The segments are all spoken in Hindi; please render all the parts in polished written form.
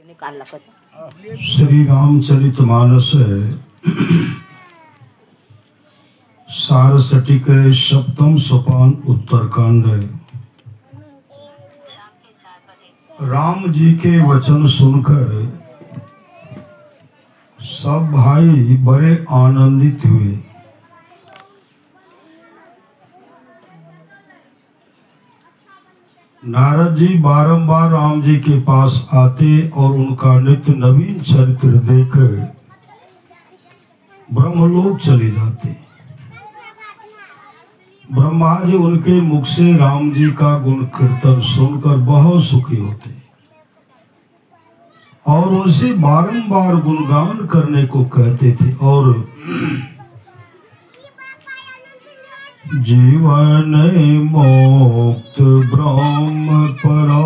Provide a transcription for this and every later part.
श्री रामचरितमानस सारस्वतिक सप्तम सोपान उत्तरकांड। राम जी के वचन सुनकर सब भाई बड़े आनंदित हुए। नारद जी बारंबार राम जी के पास आते और उनका नित्य नवीन चरित्र देखकर ब्रह्मलोक चले जाते। ब्रह्मा जी उनके मुख से राम जी का गुण कीर्तन सुनकर बहुत सुखी होते और उनसे बारंबार गुणगान करने को कहते थे। और जीवन मोक्त ब्रह्म परा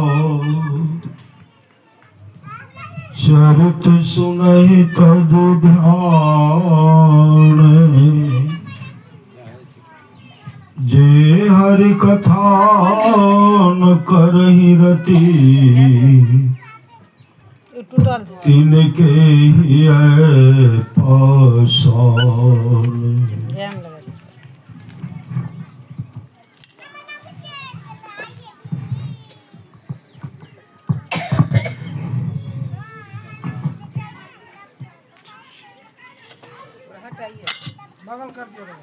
चरित सुनहि तज ध्यान, जे हरि कथा न करहि रति तिनके हिय पाषाण। बगल कर दिया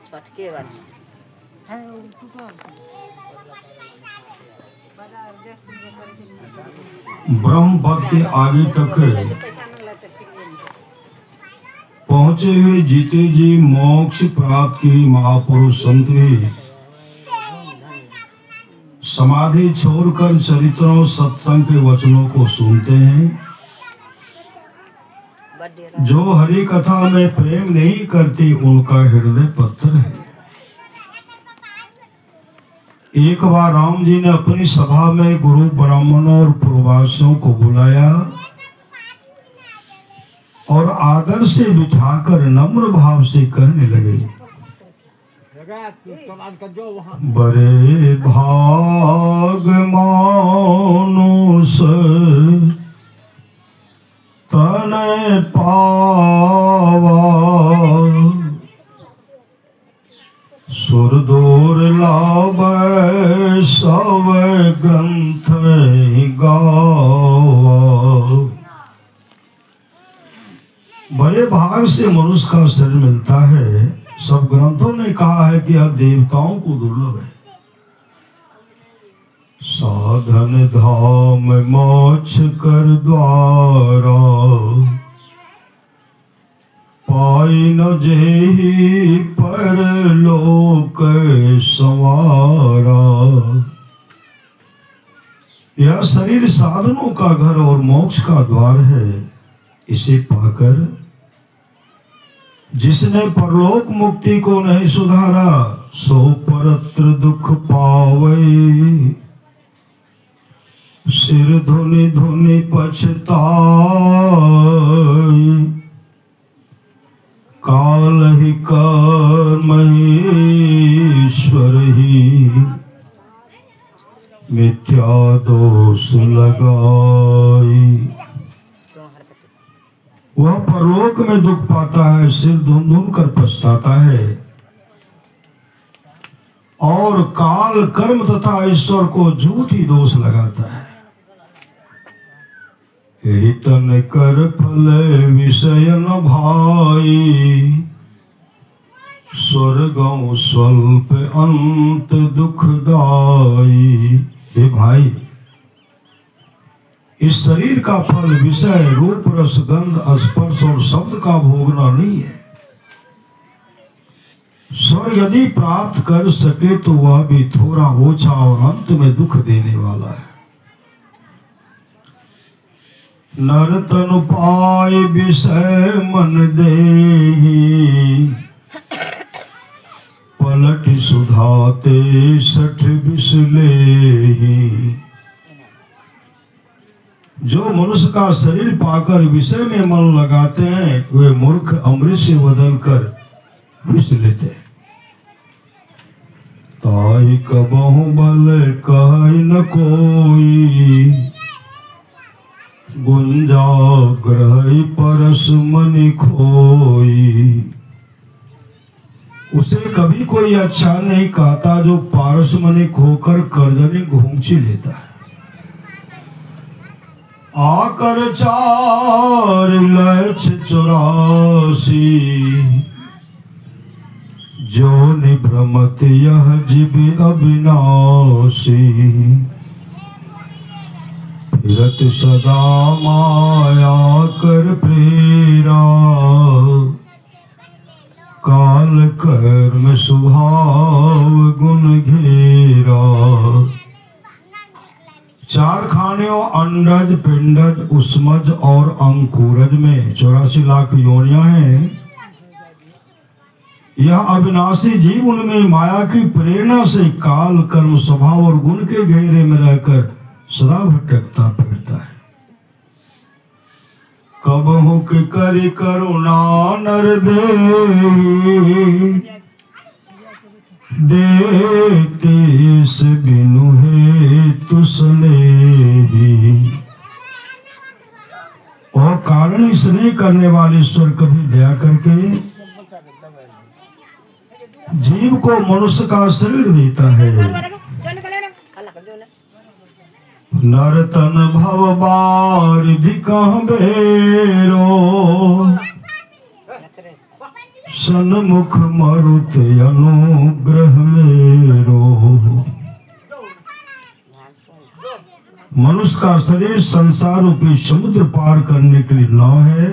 छटके वाली है ब्रह्म पद के आगे तक पहुंचे हुए जीते जी मोक्ष प्राप्त की महापुरुष संत भी समाधि छोड़कर चरित्रों सत्संग के वचनों को सुनते हैं। जो हरि कथा में प्रेम नहीं करती उनका हृदय पत्थर है। एक बार राम जी ने अपनी सभा में गुरु ब्राह्मणों और पूर्ववासियों को बुलाया और आदर से बिठाकर नम्र भाव से कहने लगे, बड़े भाग मानुष तने पावा, सुरदूर लावे सब ग्रंथ गावा। बड़े भाग से मनुष्य का शरीर मिलता है। सब ग्रंथों ने कहा है कि यह देवताओं को दुर्लभ है। साधन धाम मोक्ष कर द्वारा, पाई न जेहि परलोक संवारा। यह शरीर साधनों का घर और मोक्ष का द्वार है। इसे पाकर जिसने परलोक मुक्ति को नहीं सुधारा, सो परत्र दुख पावे, सिर धुनि धुनि पछताए। काल ही कर्म ईश्वर ही, मिथ्या दोष लगाई। वह परलोक में दुख पाता है, सिर धुन धुन कर पछताता है और काल कर्म तथा ईश्वर को झूठी दोष लगाता है। यही तन कर फल विषय न भाई, स्वर्गों स्वल्प अंत दुखदाई। हे भाई, इस शरीर का फल विषय रूप रस गंध स्पर्श और शब्द का भोगना नहीं है। स्वर्ग यदि प्राप्त कर सके तो वह भी थोड़ा ओछा और अंत में दुख देने वाला है। नर तनु पाए विषय मन देहि, पलट सुधाते सठ बिसलेहि। जो मनुष्य का शरीर पाकर विषय में मन लगाते हैं, वे मूर्ख अमृत से बदलकर विष लेते हैं। ताई कबहु बल कह न कोई, गुंजा ग्रह परस मन खोई। उसे कभी कोई अच्छा नहीं कहता जो पारस मने खोकर करजने घूंची लेता है। आकर 4 लक्ष 84 जो निभ्रमत यह जीव अविनाशी। फिरत सदा माया कर प्रेरा, काल कर्म स्वभाव गुण घेरा। 4 खानियों अंडज पिंडज उष्मज और अंकुरज में 84 लाख योनियां हैं। यह अविनाशी जीव उनमें माया की प्रेरणा से काल कर्म स्वभाव और गुण के घेरे में रहकर सदा भटकता फिरता है। कबहु के करि करुणा नर देखते से बिनु हेतु स्नेही। और कारण स्नेह करने वाले ईश्वर कभी दया करके जीव को मनुष्य का शरीर देता है। नर तन भव बारिधि कह बेरो, सन्मुख मरुत अनुग्रह मेरो। मनुष्य का शरीर संसार रूपी समुद्र पार करने के लिए नाव है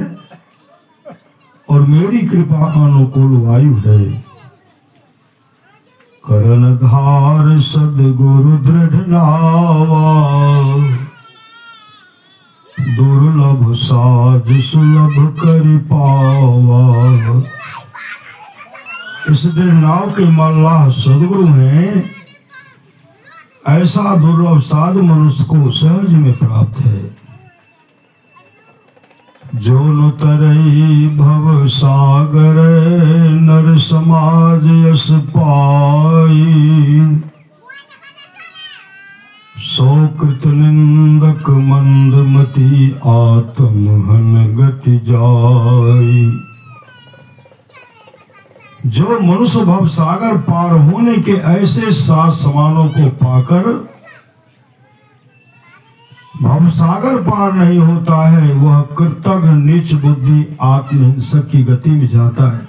और मेरी कृपा अनुकूल वायु है। करण धार सदगुरु दृढ़ नावा, दुर्लभ साज सुलभ करि पावा। इस दृढ़ नाव के मल्लाह सदगुरु हैं। ऐसा दुर्लभ साध मनुष्य को सहज में प्राप्त है। जो न तरई भव सागर, नर समाज यस पाई। सो कृत निंदक मंदमती, आत्म हन गति जाई। जो मनुष्य भव सागर पार होने के ऐसे 7 समानों को पाकर भव सागर पार नहीं होता है, वह कृतज्ञ नीच बुद्धि आत्महिंसक की गति में जाता है।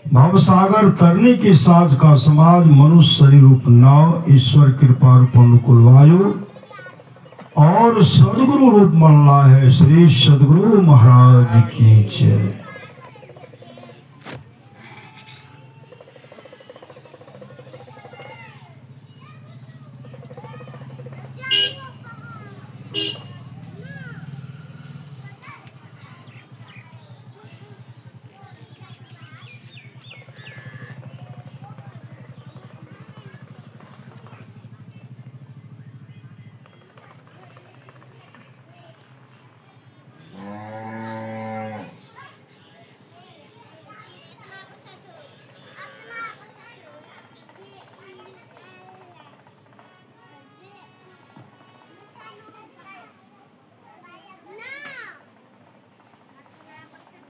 भव सागर तरने के साज का समाज मनुष्य शरीर रूप नाव, ईश्वर कृपा रूप अनुकूल वायु और सदगुरु रूप मल्लाह है। श्री सदगुरु महाराज की जय।